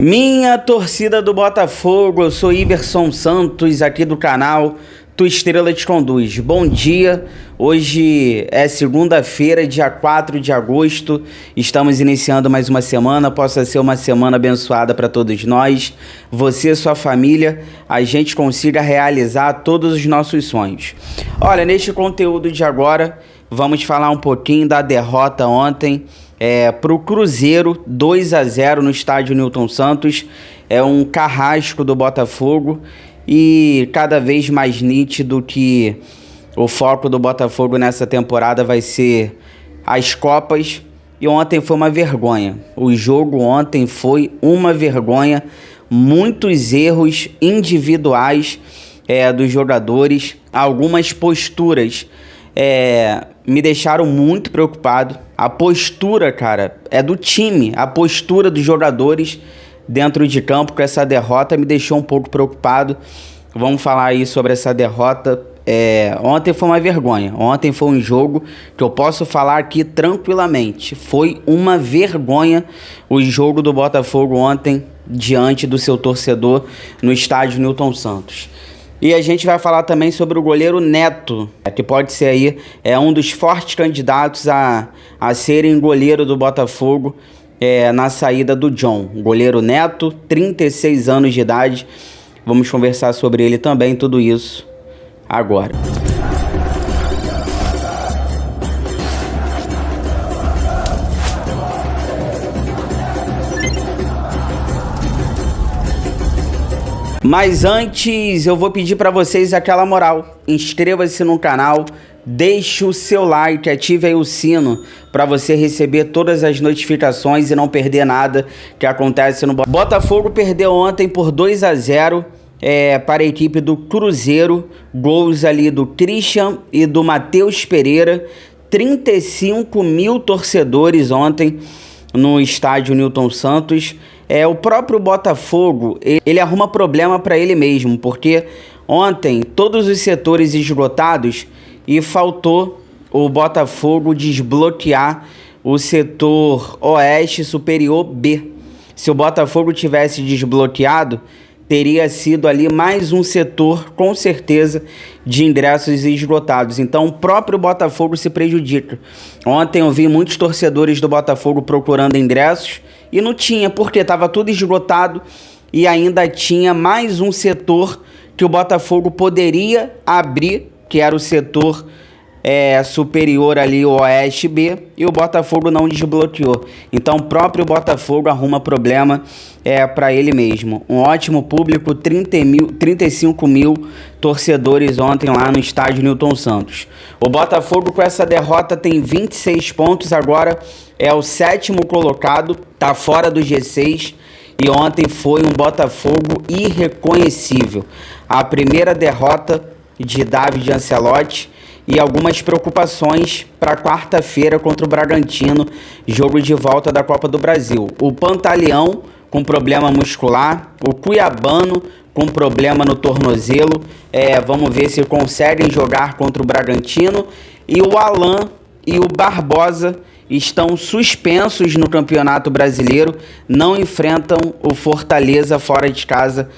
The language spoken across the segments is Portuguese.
Minha torcida do Botafogo, eu sou Iverson Santos, aqui do canal Tua Estrela Te Conduz. Bom dia, hoje é segunda-feira, dia 4 de agosto, estamos iniciando mais uma semana, possa ser uma semana abençoada para todos nós, você e sua família, a gente consiga realizar todos os nossos sonhos. Olha, neste conteúdo de agora, vamos falar um pouquinho da derrota ontem, para o Cruzeiro, 2-0 no estádio Newton Santos. É um carrasco do Botafogo e cada vez mais nítido que o foco do Botafogo nessa temporada vai ser as Copas. E ontem foi uma vergonha. O jogo ontem foi uma vergonha. Muitos erros individuais dos jogadores, algumas posturas me deixaram muito preocupado. A postura, cara, é do time. A postura dos jogadores dentro de campo com essa derrota me deixou um pouco preocupado. Vamos falar aí sobre essa derrota. Ontem foi uma vergonha. Ontem foi um jogo que eu posso falar aqui tranquilamente. Foi uma vergonha o jogo do Botafogo ontem diante do seu torcedor no estádio Newton Santos. E a gente vai falar também sobre o goleiro Neto, que pode ser aí um dos fortes candidatos a serem goleiro do Botafogo na saída do John. O goleiro Neto, 36 anos de idade. Vamos conversar sobre ele também, tudo isso agora. Mas antes eu vou pedir para vocês aquela moral, inscreva-se no canal, deixe o seu like, ative aí o sino para você receber todas as notificações e não perder nada que acontece no Botafogo. Perdeu ontem por 2-0 para a equipe do Cruzeiro, gols ali do Christian e do Matheus Pereira, 35 mil torcedores ontem no estádio Newton Santos. O próprio Botafogo, ele arruma problema para ele mesmo, porque ontem todos os setores esgotados e faltou o Botafogo desbloquear o setor Oeste Superior B. Se o Botafogo tivesse desbloqueado, teria sido ali mais um setor, com certeza, de ingressos esgotados. Então o próprio Botafogo se prejudica. Ontem eu vi muitos torcedores do Botafogo procurando ingressos e não tinha, porque estava tudo esgotado e ainda tinha mais um setor que o Botafogo poderia abrir, que era o setor superior ali, o Oeste B, e o Botafogo não desbloqueou. Então o próprio Botafogo arruma problema para ele mesmo. Um ótimo público, 35 mil torcedores ontem lá no estádio Newton Santos. O Botafogo com essa derrota tem 26 pontos, agora é o 7º colocado, tá fora do G6 e ontem foi um Botafogo irreconhecível. A primeira derrota de David Ancelotti e algumas preocupações para quarta-feira contra o Bragantino, jogo de volta da Copa do Brasil. O Pantaleão com problema muscular, o Cuiabano com problema no tornozelo, vamos ver se conseguem jogar contra o Bragantino, e o Alan e o Barbosa estão suspensos no Campeonato Brasileiro, não enfrentam o Fortaleza fora de casa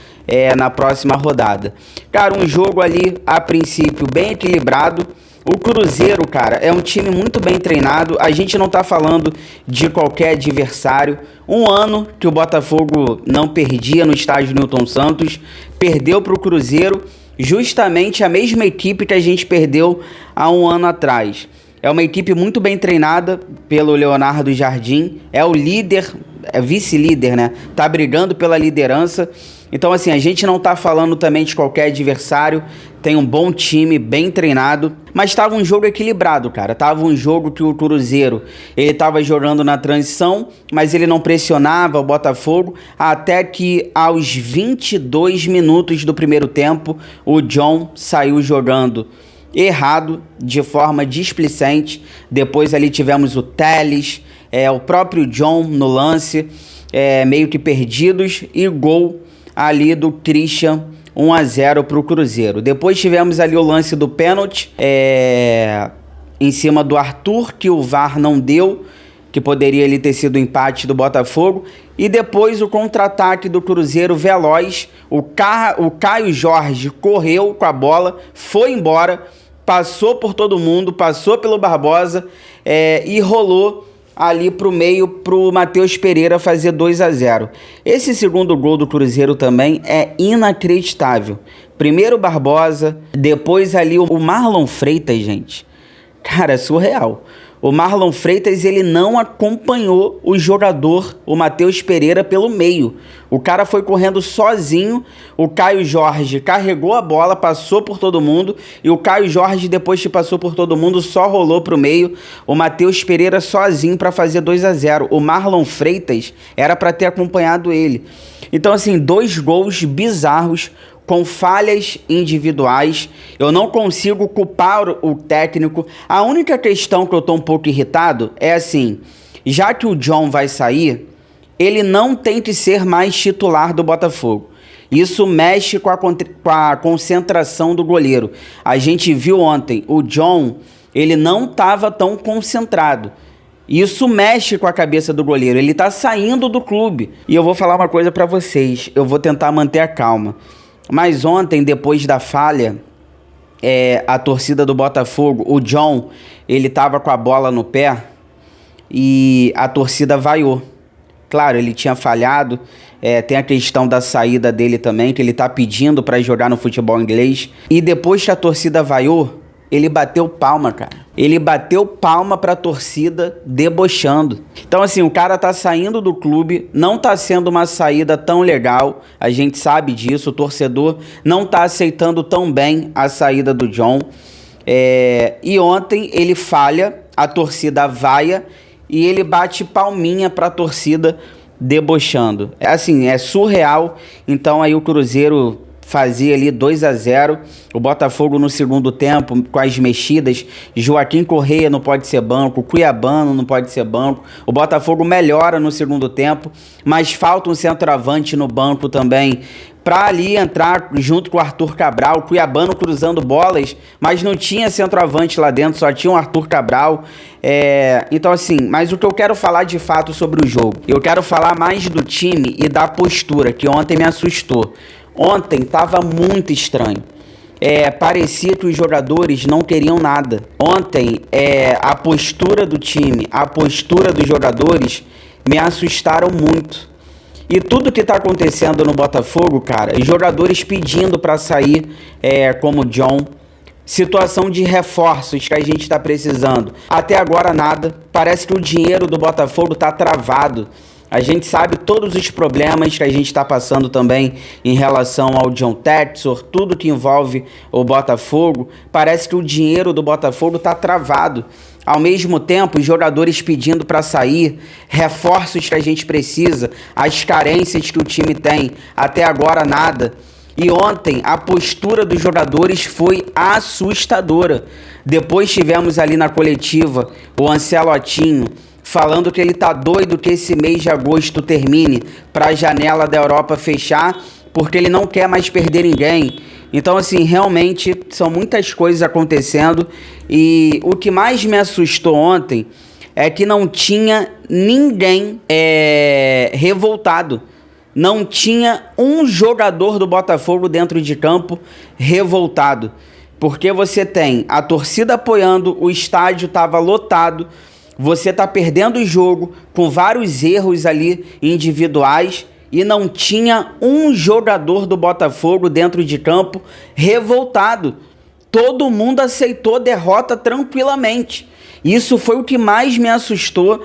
na próxima rodada. Cara, um jogo ali, a princípio, bem equilibrado. O Cruzeiro, cara, é um time muito bem treinado. A gente não tá falando de qualquer adversário. Um ano que o Botafogo não perdia no estádio Newton Santos, perdeu para o Cruzeiro, justamente a mesma equipe que a gente perdeu há um ano atrás. É uma equipe muito bem treinada pelo Leonardo Jardim, é o líder, vice-líder, né? Tá brigando pela liderança. Então, assim, a gente não tá falando também de qualquer adversário, tem um bom time, bem treinado, mas tava um jogo equilibrado, cara. Tava um jogo que o Cruzeiro, ele tava jogando na transição, mas ele não pressionava o Botafogo, até que aos 22 minutos do primeiro tempo, o John saiu jogando errado, de forma displicente. Depois ali tivemos o Telles, o próprio John no lance, meio que perdidos, e gol ali do Christian, 1-0 para o Cruzeiro. Depois tivemos ali o lance do pênalti em cima do Arthur, que o VAR não deu, que poderia ali ter sido o empate do Botafogo. E depois o contra-ataque do Cruzeiro veloz. O Caio Jorge correu com a bola, foi embora, passou por todo mundo, passou pelo Barbosa e rolou ali pro meio pro Matheus Pereira fazer 2-0. Esse segundo gol do Cruzeiro também é inacreditável. Primeiro o Barbosa, depois ali o Marlon Freitas, gente. Cara, é surreal. O Marlon Freitas, ele não acompanhou o jogador, o Matheus Pereira, pelo meio. O cara foi correndo sozinho, o Caio Jorge carregou a bola, passou por todo mundo, e o Caio Jorge, depois que passou por todo mundo, só rolou pro meio. O Matheus Pereira sozinho para fazer 2-0. O Marlon Freitas era para ter acompanhado ele. Então, assim, 2 gols bizarros, com falhas individuais. Eu não consigo culpar o técnico. A única questão que eu tô um pouco irritado é assim, já que o John vai sair, ele não tem que ser mais titular do Botafogo. Isso mexe com a concentração do goleiro. A gente viu ontem, o John, ele não estava tão concentrado. Isso mexe com a cabeça do goleiro. Ele tá saindo do clube. E eu vou falar uma coisa para vocês. Eu vou tentar manter a calma. Mas ontem, depois da falha, a torcida do Botafogo, o John, ele tava com a bola no pé e a torcida vaiou. Claro, ele tinha falhado, tem a questão da saída dele também, que ele tá pedindo para jogar no futebol inglês. E depois que a torcida vaiou, ele bateu palma, cara. Ele bateu palma pra torcida, debochando. Então, assim, o cara tá saindo do clube, não tá sendo uma saída tão legal, a gente sabe disso, o torcedor não tá aceitando tão bem a saída do John. E ontem ele falha, a torcida vaia, e ele bate palminha pra torcida, debochando. Assim, é surreal. Então aí o Cruzeiro fazia ali 2-0, o Botafogo no segundo tempo, com as mexidas, Joaquim Correia não pode ser banco, Cuiabano não pode ser banco, o Botafogo melhora no segundo tempo, mas falta um centroavante no banco também, para ali entrar junto com o Arthur Cabral, o Cuiabano cruzando bolas, mas não tinha centroavante lá dentro, só tinha o Arthur Cabral. Então assim, mas o que eu quero falar de fato sobre o jogo, eu quero falar mais do time e da postura, que ontem me assustou. Ontem estava muito estranho. Parecia que os jogadores não queriam nada. Ontem, a postura do time, a postura dos jogadores me assustaram muito. E tudo que está acontecendo no Botafogo, cara, os jogadores pedindo para sair, como o John, situação de reforços que a gente está precisando. Até agora nada. Parece que o dinheiro do Botafogo está travado. A gente sabe todos os problemas que a gente está passando também em relação ao John Textor, tudo que envolve o Botafogo. Parece que o dinheiro do Botafogo está travado. Ao mesmo tempo, os jogadores pedindo para sair, reforços que a gente precisa, as carências que o time tem, até agora nada. E ontem a postura dos jogadores foi assustadora. Depois tivemos ali na coletiva o Ancelotinho falando que ele tá doido que esse mês de agosto termine para a janela da Europa fechar, porque ele não quer mais perder ninguém. Então, assim, realmente são muitas coisas acontecendo, e o que mais me assustou ontem é que não tinha ninguém revoltado. Não tinha um jogador do Botafogo dentro de campo revoltado, porque você tem a torcida apoiando, o estádio estava lotado, você tá perdendo o jogo com vários erros ali individuais e não tinha um jogador do Botafogo dentro de campo revoltado. Todo mundo aceitou derrota tranquilamente. Isso foi o que mais me assustou,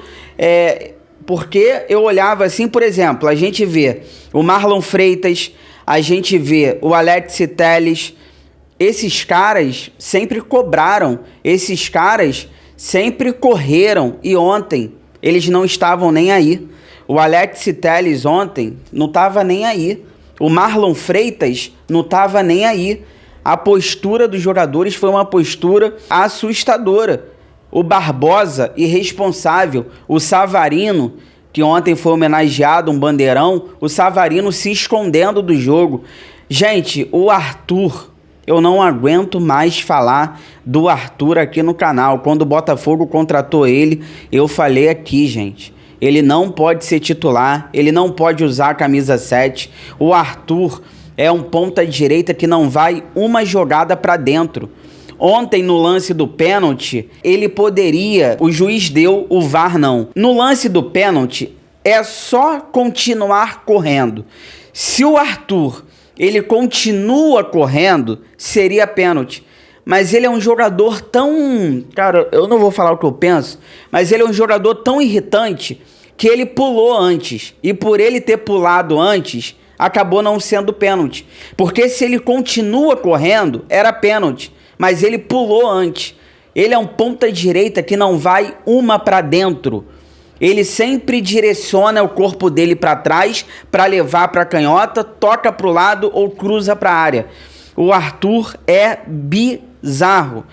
porque eu olhava assim, por exemplo, a gente vê o Marlon Freitas, a gente vê o Alex Telles, esses caras sempre cobraram, esses caras sempre correram, e ontem eles não estavam nem aí. O Alex Telles ontem não estava nem aí. O Marlon Freitas não estava nem aí. A postura dos jogadores foi uma postura assustadora. O Barbosa, irresponsável. O Savarino, que ontem foi homenageado, um bandeirão. O Savarino se escondendo do jogo. Gente, o Arthur, Eu não aguento mais falar do Arthur aqui no canal. Quando o Botafogo contratou ele, eu falei aqui, gente. Ele não pode ser titular, ele não pode usar a camisa 7. O Arthur é um ponta-direita que não vai uma jogada para dentro. Ontem, no lance do pênalti, ele poderia... O juiz deu, o VAR não. No lance do pênalti, é só continuar correndo. Se o Arthur... ele continua correndo, seria pênalti. Mas ele é um jogador tão... Cara, eu não vou falar o que eu penso, mas ele é um jogador tão irritante que ele pulou antes. E por ele ter pulado antes, acabou não sendo pênalti. Porque se ele continua correndo, era pênalti. Mas ele pulou antes. Ele é um ponta-direita que não vai uma para dentro. Ele sempre direciona o corpo dele para trás para levar para a canhota, toca para o lado ou cruza para a área. O Arthur é bizarro.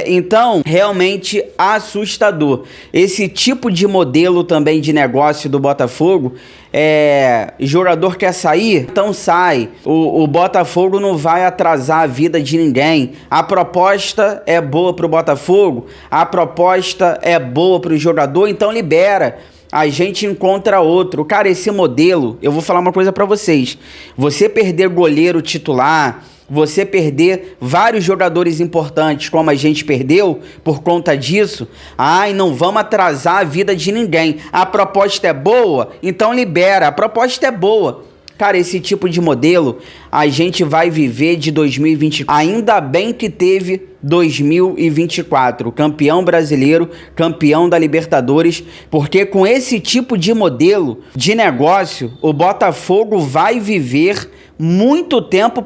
Então, realmente assustador. Esse tipo de modelo também de negócio do Botafogo, jogador quer sair? Então sai. O Botafogo não vai atrasar a vida de ninguém. A proposta é boa para o Botafogo, a proposta é boa para o jogador, então libera. A gente encontra outro. Cara, esse modelo, eu vou falar uma coisa para vocês. Você perder goleiro titular... você perder vários jogadores importantes como a gente perdeu por conta disso, não vamos atrasar a vida de ninguém. A proposta é boa, então libera. A proposta é boa. Cara, esse tipo de modelo a gente vai viver de 2024. Ainda bem que teve 2024, campeão brasileiro, campeão da Libertadores, porque com esse tipo de modelo de negócio, o Botafogo vai viver muito tempo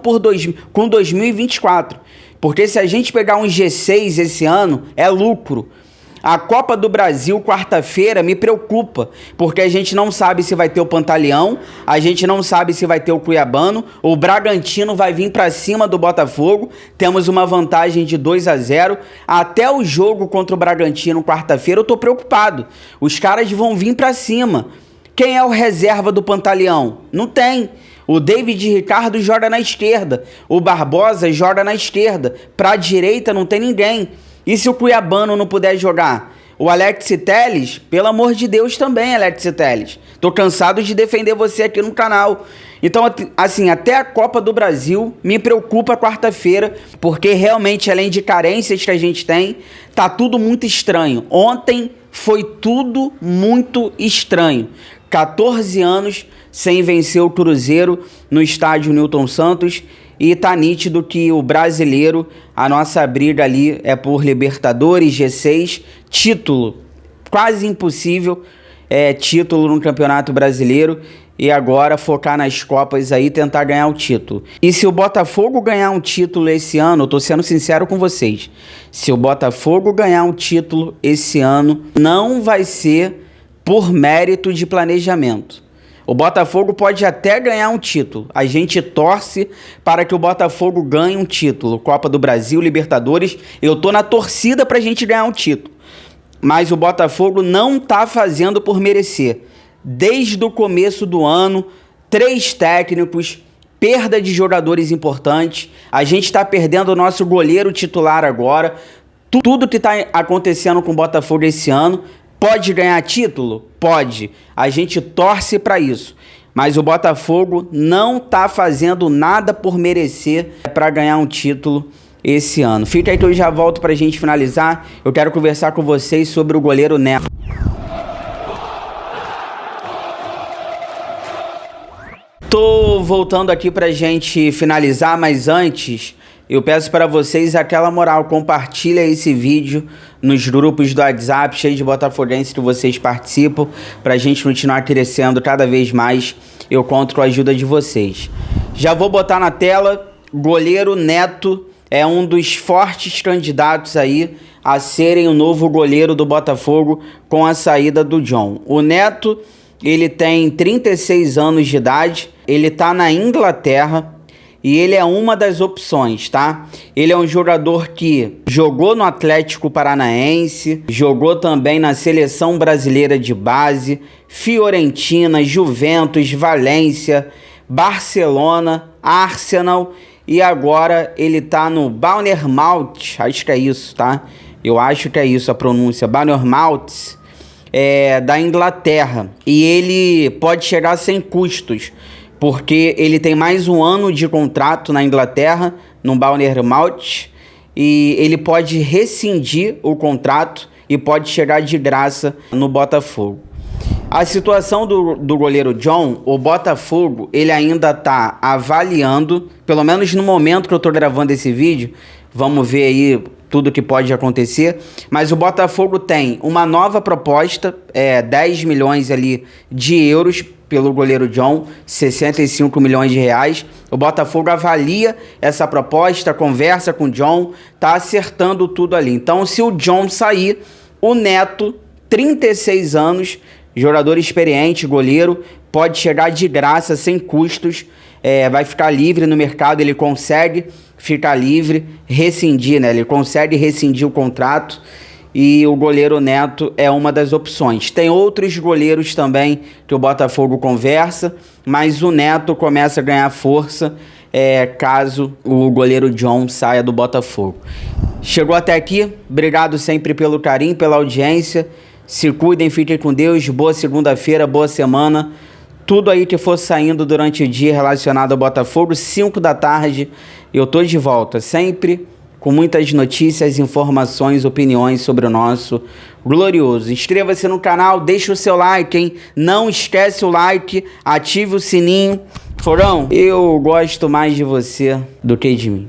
com 2024. Porque se a gente pegar um G6 esse ano, é lucro. A Copa do Brasil, quarta-feira, me preocupa, porque a gente não sabe se vai ter o Pantaleão, a gente não sabe se vai ter o Cuiabano, o Bragantino vai vir para cima do Botafogo, temos uma vantagem de 2-0, até o jogo contra o Bragantino, quarta-feira, eu tô preocupado, os caras vão vir para cima. Quem é o reserva do Pantaleão? Não tem. O David Ricardo joga na esquerda, o Barbosa joga na esquerda, para a direita não tem ninguém. E se o Cuiabano não puder jogar? O Alex Telles, pelo amor de Deus também, Alex Telles. Tô cansado de defender você aqui no canal. Então, assim, até a Copa do Brasil me preocupa quarta-feira, porque realmente, além de carências que a gente tem, tá tudo muito estranho. Ontem foi tudo muito estranho. 14 anos sem vencer o Cruzeiro no estádio Newton Santos. E tá nítido que o brasileiro, a nossa briga ali é por Libertadores, G6, título. Quase impossível título no Campeonato Brasileiro. E agora focar nas Copas aí e tentar ganhar o título. E se o Botafogo ganhar um título esse ano, eu tô sendo sincero com vocês. Se o Botafogo ganhar um título esse ano, não vai ser por mérito de planejamento. O Botafogo pode até ganhar um título. A gente torce para que o Botafogo ganhe um título. Copa do Brasil, Libertadores. Eu tô na torcida pra gente ganhar um título. Mas o Botafogo não tá fazendo por merecer. Desde o começo do ano, 3 técnicos, perda de jogadores importantes. A gente tá perdendo o nosso goleiro titular agora. Tudo que tá acontecendo com o Botafogo esse ano. Pode ganhar título? Pode. A gente torce para isso. Mas o Botafogo não tá fazendo nada por merecer para ganhar um título esse ano. Fica aí que eu já volto pra gente finalizar. Eu quero conversar com vocês sobre o goleiro Neto. Tô voltando aqui pra gente finalizar, mas antes... eu peço para vocês aquela moral, compartilha esse vídeo nos grupos do WhatsApp, cheio de botafoguenses que vocês participam, para a gente continuar crescendo cada vez mais. Eu conto com a ajuda de vocês. Já vou botar na tela, goleiro Neto é um dos fortes candidatos aí a serem o novo goleiro do Botafogo com a saída do John. O Neto, ele tem 36 anos de idade, ele tá na Inglaterra, e ele é uma das opções, tá? Ele é um jogador que jogou no Atlético Paranaense, jogou também na Seleção Brasileira de Base, Fiorentina, Juventus, Valência, Barcelona, Arsenal e agora ele tá no Bournemouth, acho que é isso, tá? Eu acho que é isso a pronúncia, Bournemouth, da Inglaterra. E ele pode chegar sem custos, porque ele tem mais um ano de contrato na Inglaterra, no Bournemouth, e ele pode rescindir o contrato e pode chegar de graça no Botafogo. A situação do goleiro John, o Botafogo, ele ainda está avaliando, pelo menos no momento que eu estou gravando esse vídeo, vamos ver aí tudo que pode acontecer, mas o Botafogo tem uma nova proposta, 10 milhões ali de euros pelo goleiro John, 65 milhões de reais. O Botafogo avalia essa proposta, conversa com o John, tá acertando tudo ali. Então, se o John sair, o Neto, 36 anos, jogador experiente, goleiro, pode chegar de graça, sem custos, vai ficar livre no mercado, ele consegue ficar livre, rescindir, né? Ele consegue rescindir o contrato e o goleiro Neto é uma das opções. Tem outros goleiros também que o Botafogo conversa, mas o Neto começa a ganhar força caso o goleiro John saia do Botafogo. Chegou até aqui, obrigado sempre pelo carinho, pela audiência. Se cuidem, fiquem com Deus, boa segunda-feira, boa semana. Tudo aí que for saindo durante o dia relacionado ao Botafogo, 5 da tarde, eu tô de volta, sempre com muitas notícias, informações, opiniões sobre o nosso glorioso. Inscreva-se no canal, deixa o seu like, hein? Não esquece o like, ative o sininho. Forão, eu gosto mais de você do que de mim.